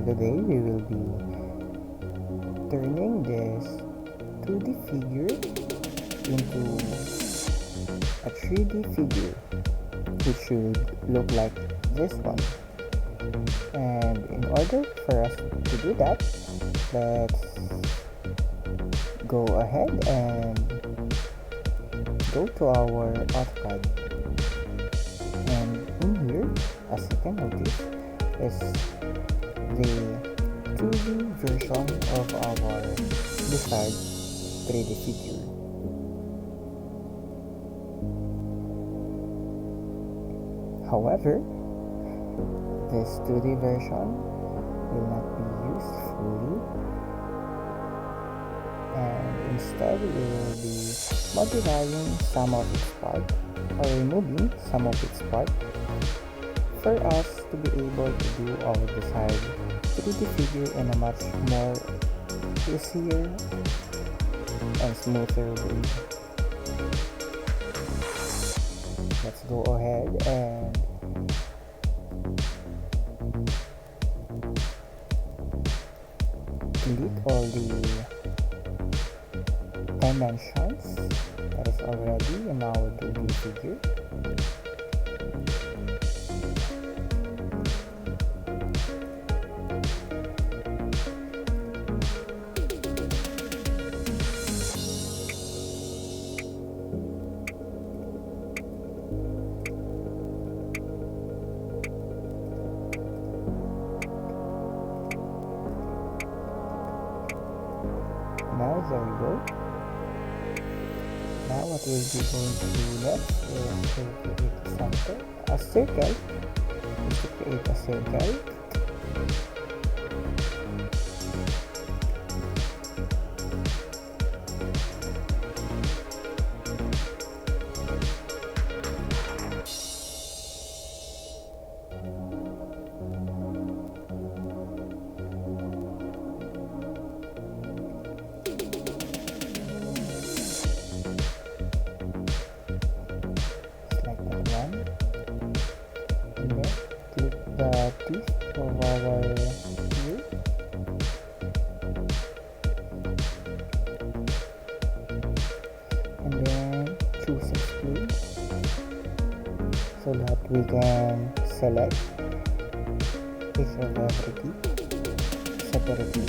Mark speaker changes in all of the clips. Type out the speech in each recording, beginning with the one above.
Speaker 1: today we will be turning this 2D figure into a 3D figure, which should look like this one. And in order for us to do that, let's go ahead and go to our AutoCAD. And in here, as you can notice, is the 2D version of our desired 3D figure. However, this 2D version will not be used fully, and instead we will be modifying some of its part or removing some of its part for us to be able to do our desired 3D figure in a much more easier and smoother way. Let's go ahead and delete all the dimensions that is already in our 2D figure. Now there we go. Now what we'll be going to do next is to create a circle. Is to create a circle. And then click the teeth of our view, and then choose extrude so that we can select each of every teeth separately.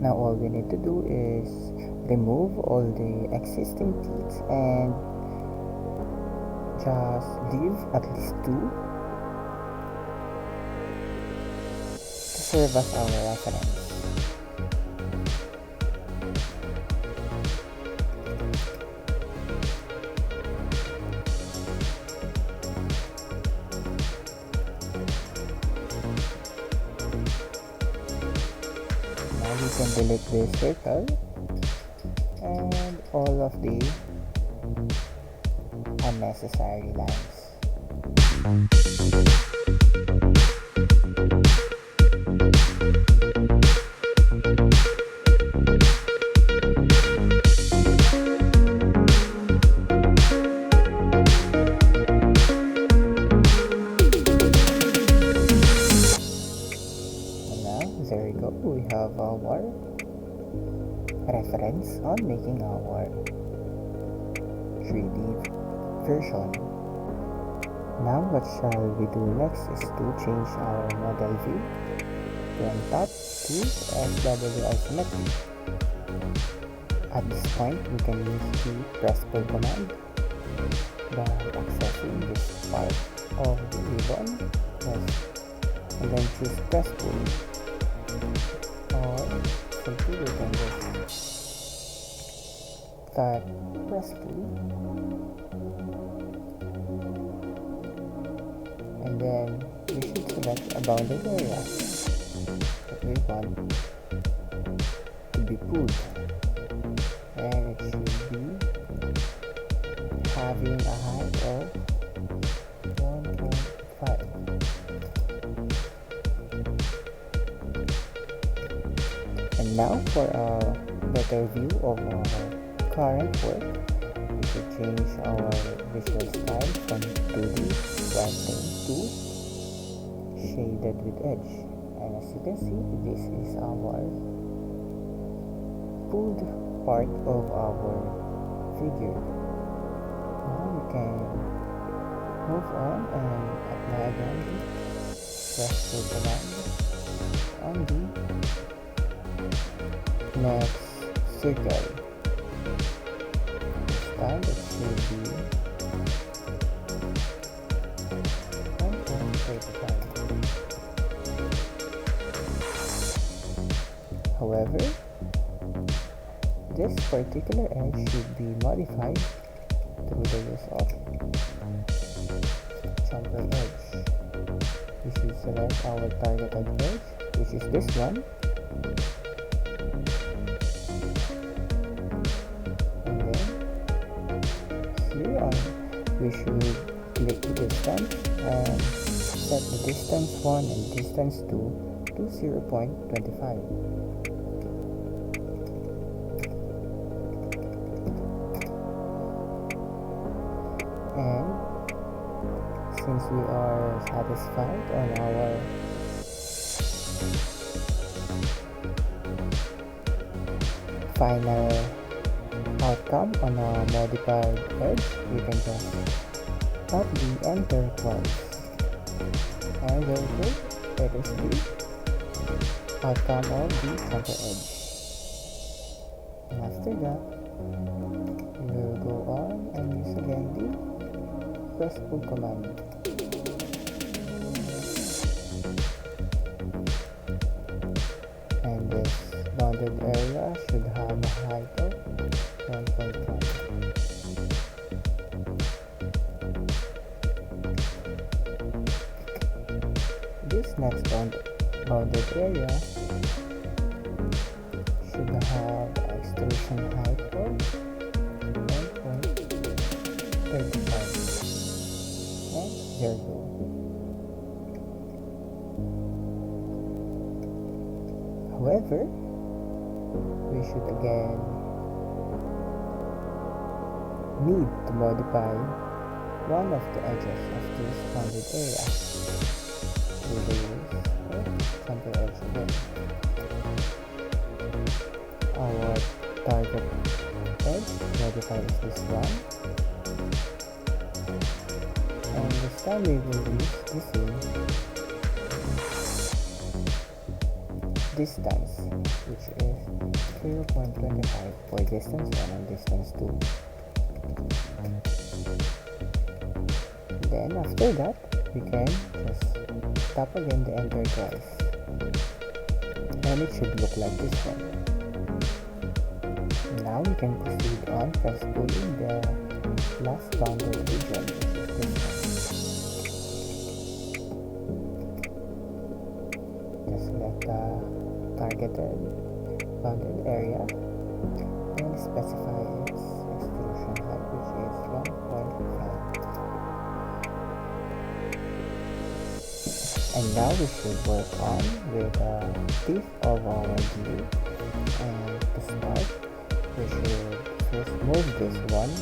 Speaker 1: Now all we need to do is remove all the existing teeth and just leave at least 2 to serve as our reference. Now we can delete this circle and all of the unnecessary lines. And now there we go, we have our reference on making our 3D version. Now what shall we do next is to change our model view from top to SW isometric. At this point we can use the press pull command by accessing this part of the ribbon, and then choose press pull, or simply we can just start press pull, and then we should select a bounded area that we want to be pulled, and it should be having a height of 1.5. And now for a better view of our current work, we should change our visual style from 2D whitening to shaded with edge. And as you can see, this is our pulled part of our figure. Now we can move on and apply again the brush tool command on the next circle. This time it should be 1.35. However, this particular edge should be modified through the use of chamfer edge. We should select our targeted edge, which is this one, and then here on we should click the distance and set the distance 1 and distance 2 to 0.25. And since we are satisfied on our final outcome on a modified edge, we can just tap the enter twice, and there we go. That is the outcome of the chamfer edge. And after that, we will go on and use again the press pull command. And this bounded area should have a height of 1.1. This next bounded area should have extrusion height of 1.35. And there we go. However, we should again need to modify one of the edges of this bounded area through the use of chamfer edge again. Our target edge modified is this one, and this time we will use the same distance, which is 0.25 for distance 1 and distance 2. Then after that, we can just tap again the enter twice, and it should look like this one. Now we can proceed on press pulling the last bounded region, which is this one. Just select the targeted bounded area and specify its extrusion height, which is 1.5. And now we should work on with the teeth of our view. And to start, we should first move this one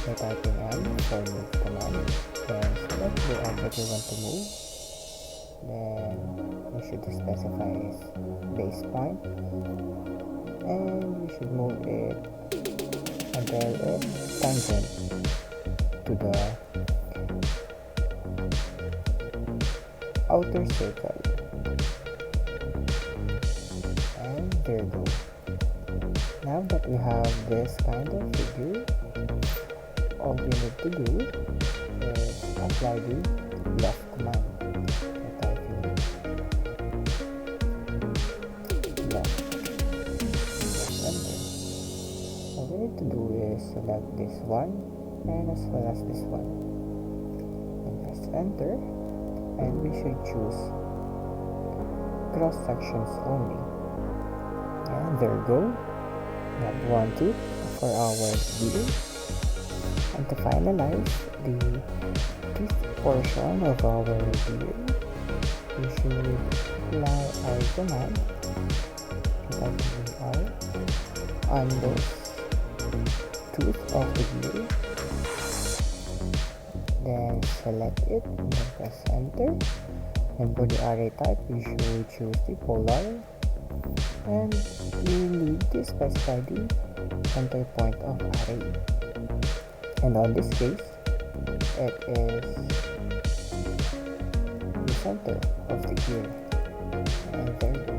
Speaker 1: by typing M for move command. Then select the object we want to move. Then we should specify its base point, and we should move it until it's tangent to the outer circle. And there we go. Now that we have this kind of figure, all we need to do is apply the left command. All we need to do is select this one and as well as this one, and press enter, and we should choose cross sections only. And there we go. We have 1, 2 for our view. And to finalize the teeth portion of our view, we should apply our command type AR on this tooth of the gear. Then select it and then press enter. And for the array type, we should choose the polar, and we need to specify the center point of array. And on this case, it is the center of the gear. And there you go.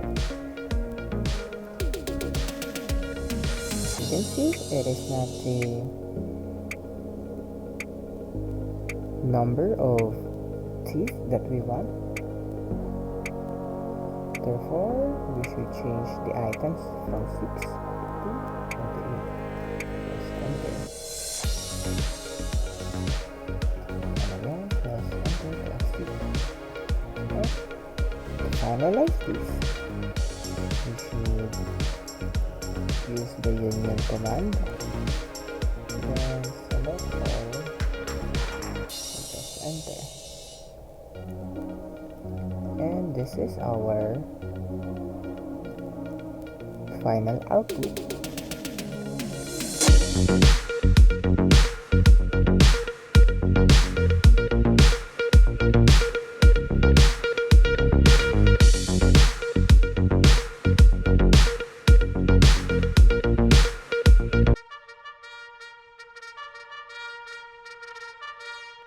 Speaker 1: As you can see, it is not the number of teeth that we want. Therefore, we should change the items from 6 to 28. Press enter. And again, press enter to exit. Okay. To finalize this, we should use the union command. Then select all and press enter. And this is our final output.